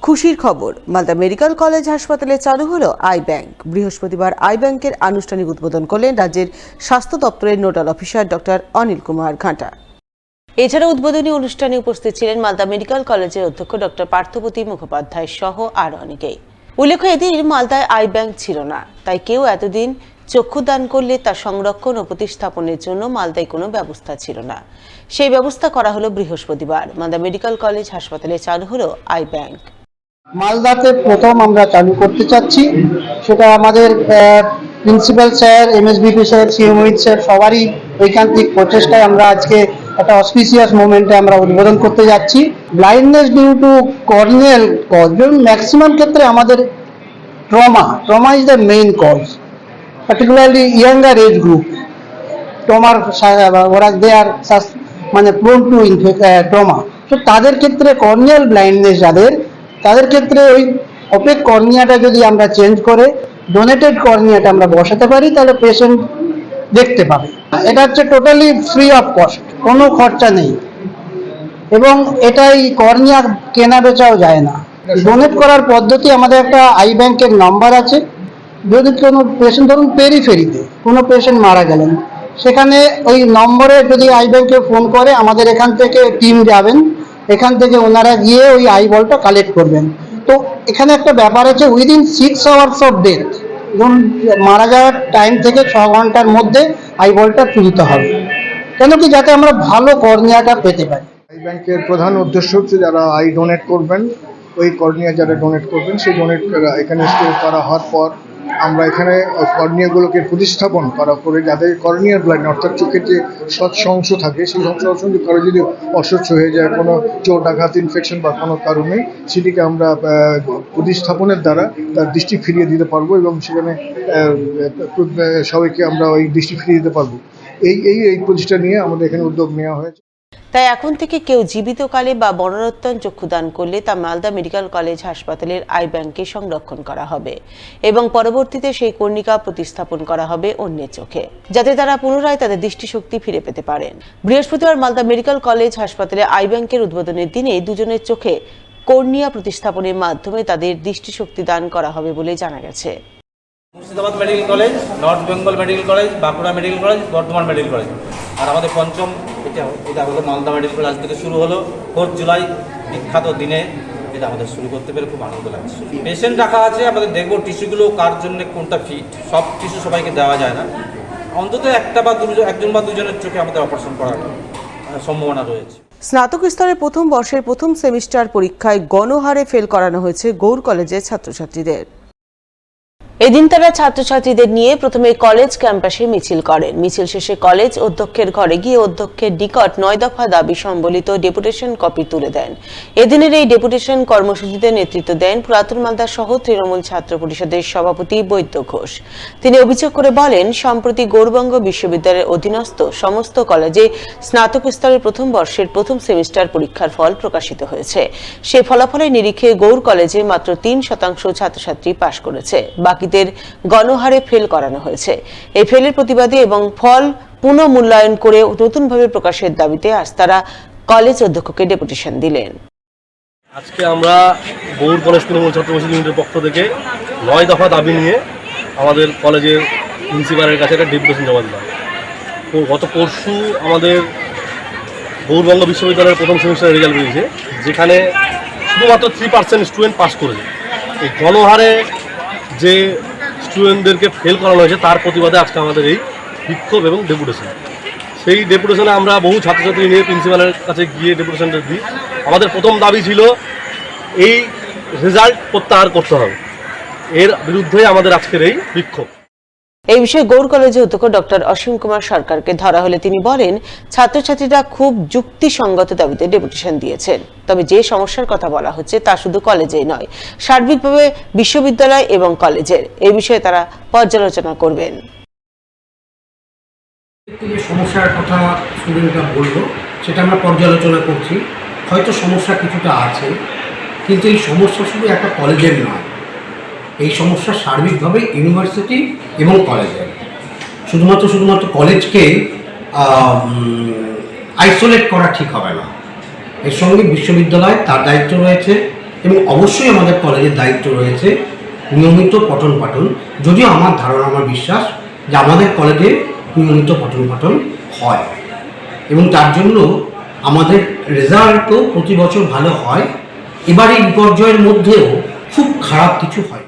খুশির খবর, Malda medical college হাসপাতালে চালু হলো আই ব্যাংক। বৃহস্পতিবার আই ব্যাংকের আনুষ্ঠানিক উদ্বোধন করলেন রাজ্যের স্বাস্থ্য দপ্তরের nodal officer doctor Anil Kumar ঘাটা। এছাড়া উদ্বোধনী অনুষ্ঠানে উপস্থিত ছিলেন মালদা মেডিকেল কলেজের অধ্যক্ষ ডক্টর পার্থপতি মুখোপাধ্যায় সহ আরো অনেকেই। উল্লেখ্য, এদিন মালদায় আই ব্যাংক ছিল না, তাই কেউ এতদিন চক্ষুদান করলে তা সংরক্ষণ ও প্রতিস্থাপনের জন্য মালদায় কোনো ব্যবস্থা ছিল না। সেই ব্যবস্থা করা হলো বৃহস্পতিবার। মালদা মেডিকেল কলেজ হাসপাতালে চালু হলো আই ব্যাংক। মালদাতে প্রথম আমরা চালু করতে চাচ্ছি, সেটা আমাদের principal sir, MSBP sir, CMOH sir সবারই ঐকান্তিক প্রচেষ্টায় আমরা আজকে একটা অসপিসিয়াস মোমেন্টে আমরা উদ্বোধন করতে যাচ্ছি। Blindness due to corneal cause, maximum ক্ষেত্রে আমাদের trauma is the main cause, particularly younger age group. ট্রমার ওরা দে আর মানে প্রোন টু ট্রমা। তো তাদের ক্ষেত্রে কর্নিয়াল ব্লাইন্ডনেস তাদের ক্ষেত্রে ওই অপেক কর্নিয়াটা যদি আমরা চেঞ্জ করে ডোনেটেড কর্নিয়াটা আমরা বসাতে পারি, তাহলে পেশেন্ট দেখতে পাবে। এটা হচ্ছে টোটালি ফ্রি অফ কস্ট, কোনো খরচা নেই, এবং এটাই কর্নিয়া কেনা বেচাও যায় না। ডোনেট করার পদ্ধতি, আমাদের একটা আই ব্যাংকের নাম্বার আছে। যদি কোনো পেশেন্ট, ধরুন পেরিফেরিতে কোনো পেশেন্ট মারা গেলেন, সেখানে ওই নম্বরে যদি আই ব্যাংকে ফোন করে, আমাদের এখান থেকে টিম যাবেন, এখান থেকে ওনারা গিয়ে ওই আই বলটা কালেক্ট করবেন। তো এখানে একটা ব্যাপার আছে, উইদিন 6 আওয়ার্স অফ ডেথ, ধরুন মারা যাওয়ার টাইম থেকে 6 ঘন্টার মধ্যে আই বলটা তুলতে হবে, কেন কি, যাতে আমরা ভালো কর্নিয়াটা পেতে পারি। আই ব্যাংকের প্রধান উদ্দেশ্য হচ্ছে যারা আই ডোনেট করবেন, ওই কর্নিয়া যারা ডোনেট করবেন, সেই ডোনেট এখানে স্টোর করা হওয়ার পর আমরা এখানে কর্নিয়াগুলোকে প্রতিস্থাপন করা করে, যাদের কর্নিয়ার ব্লাইন্ড অর্থাৎ চোখের যে স্বচ্ছ অংশ থাকে, সেই স্বচ্ছ অংশ কারো যদি অস্বচ্ছ হয়ে যায় কোনো চোট আঘাত ইনফেকশন বা কোনো কারণে, সেটিকে আমরা প্রতিস্থাপনের দ্বারা তার দৃষ্টি ফিরিয়ে দিতে পারবো, এবং সেখানে সবাইকে আমরা ওই দৃষ্টি ফিরিয়ে দিতে পারবো। এই প্রচেষ্টা নিয়ে আমাদের এখানে উদ্যোগ নেওয়া হয়েছে। তাই এখন থেকে কেউ জীবিতকালে বা মরণোত্তর চক্ষুদান করলে তা মালদা মেডিকেল কলেজ হাসপাতালের আই ব্যাংকে সংরক্ষণ করা হবে এবং পরবর্তীতে সেই কর্নিকা প্রতিস্থাপন করা হবে অন্যের চোখে, যাতে তারা পুনরায় তাদের দৃষ্টিশক্তি ফিরে পেতে পারেন। বৃহস্পতিবার মালদা মেডিকেল কলেজ হাসপাতালে আই ব্যাংকের উদ্বোধনের দিনে দুজনের চোখে কর্নিয়া প্রতিস্থাপনের মাধ্যমে তাদের দৃষ্টিশক্তি দান করা হবে বলে জানা গেছে। Murshidabad medical college, north Bengal medical college, Bankura medical college, Bardhaman medical college, আর আমাদের পঞ্চম এটা আমাদের মালদা মেডিকেল কলেজ থেকে শুরু হলো 4 জুলাই বিখ্যাত দিনে। এটা আমাদের শুরু করতে পেরে খুব আনন্দ লাগছে। পেশেন্ট রাখা আছে, আমাদের দেখবো টিস্যুগুলো কার জন্য কোনটা ফিট। সব টিস্যু সবাইকে দেওয়া যায় না, অন্তত একজন বা দুজনের চোখে আমাদের অপারেশন করার সম্ভাবনা রয়েছে। স্নাতক স্তরের প্রথম বর্ষের প্রথম সেমিস্টার পরীক্ষায় গণহারে ফেল করানো হয়েছে গৌড় কলেজের ছাত্রছাত্রীদের। এদিন তারা ছাত্রছাত্রীদের নিয়ে প্রথমে কলেজ ক্যাম্পাসে মিছিল করেন। মিছিল শেষে কলেজ অধ্যক্ষের ঘরে গিয়ে অধ্যক্ষের নিকট 9 দফা দাবি সম্বলিত ডেপুটেশন কপি তুলে দেন। এদিনের এই ডেপুটেশন কর্মসূচিতে নেতৃত্ব দেন পুরাতন মালদা সহ তৃণমূল ছাত্র পরিষদের সভাপতি বৈদ্য ঘোষ। তিনি অভিযোগ করে বলেন, সম্প্রতি গৌড়বঙ্গ বিশ্ববিদ্যালয়ের অধীনস্থ সমস্ত কলেজে স্নাতক স্তরের প্রথম বর্ষের প্রথম সেমিস্টার পরীক্ষার ফল প্রকাশিত হয়েছে। সেই ফলাফলের নিরিখে গৌড় কলেজে মাত্র 3% ছাত্রছাত্রী পাশ করেছে, বাকিদের গণহারে ফেল করানো হয়েছে। এই ফেলের প্রতিবাদে এবং ফল পুনঃমূল্যায়ন করে নতুনভাবে প্রকাশের দাবিতে আজ তারা কলেজ অধ্যক্ষকে ডেপুটেশন দিলেন। আজকে আমরা গৌড় কলেজ তৃণমূল ছাত্র পরিষদ ইউনিটের পক্ষ থেকে 9 দফা দাবি নিয়ে আমাদের কলেজের প্রিন্সিপালের কাছে একটা ডেপুটেশন জমা দিলাম। গত পরশু আমাদের গৌড়বঙ্গ বিশ্ববিদ্যালয়ের প্রথম সেমিস্টারের রেজাল্ট বেরিয়েছে, যেখানে শুধুমাত্র 3% স্টুডেন্ট পাস করেছে। এই গণহারে যে স্টুডেন্টদেরকে ফেল করানো হয়েছে, তার প্রতিবাদে আজকে আমাদের এই বিক্ষোভ এবং ডেপুটেশন। সেই ডেপুটেশনে আমরা বহু ছাত্রছাত্রী নিয়ে প্রিন্সিপালের কাছে গিয়ে ডেপুটেশনটা দিই। আমাদের প্রথম দাবি ছিল এই রেজাল্ট প্রত্যাহার করতে হবে, এর বিরুদ্ধে আমাদের আজকের এই বিক্ষোভ। এই বিষয়ে গৌড় কলেজের অধ্যক্ষ ডক্টর অসীম কুমার সরকারকে ধরা হলে তিনি বলেন, ছাত্রছাত্রীরা খুব যুক্তিসঙ্গত দাবিতে ডেপুটেশন দিয়েছেন, তবে যে সমস্যার কথা বলা হচ্ছে তা শুধু কলেজেই নয়, সার্বিকভাবে বিশ্ববিদ্যালয় এবং কলেজের। এই বিষয়ে তারা পর্যালোচনা করবেন। যে সমস্যার কথা স্টুডেন্টরা বললো, সেটা আমরা পর্যালোচনা করছি। হয়তো সমস্যা কিছুটা আছে, কিন্তু এই সমস্যা শুধু একটা কলেজের নয়, এই সমস্যা সার্বিকভাবে ইউনিভার্সিটি এবং কলেজের। শুধুমাত্র কলেজকে আইসোলেট করা ঠিক হবে না। এর সঙ্গে বিশ্ববিদ্যালয় তার দায়িত্ব রয়েছে, এবং অবশ্যই আমাদের কলেজের দায়িত্ব রয়েছে নিয়মিত পঠন পাঠন। যদিও আমার ধারণা, আমার বিশ্বাস যে আমাদের কলেজে নিয়মিত পঠন পাঠন হয় এবং তার জন্য আমাদের রেজাল্টও প্রতি বছর ভালো হয়। এবার এই বিপর্যয়ের মধ্যেও খুব খারাপ কিছু হয়।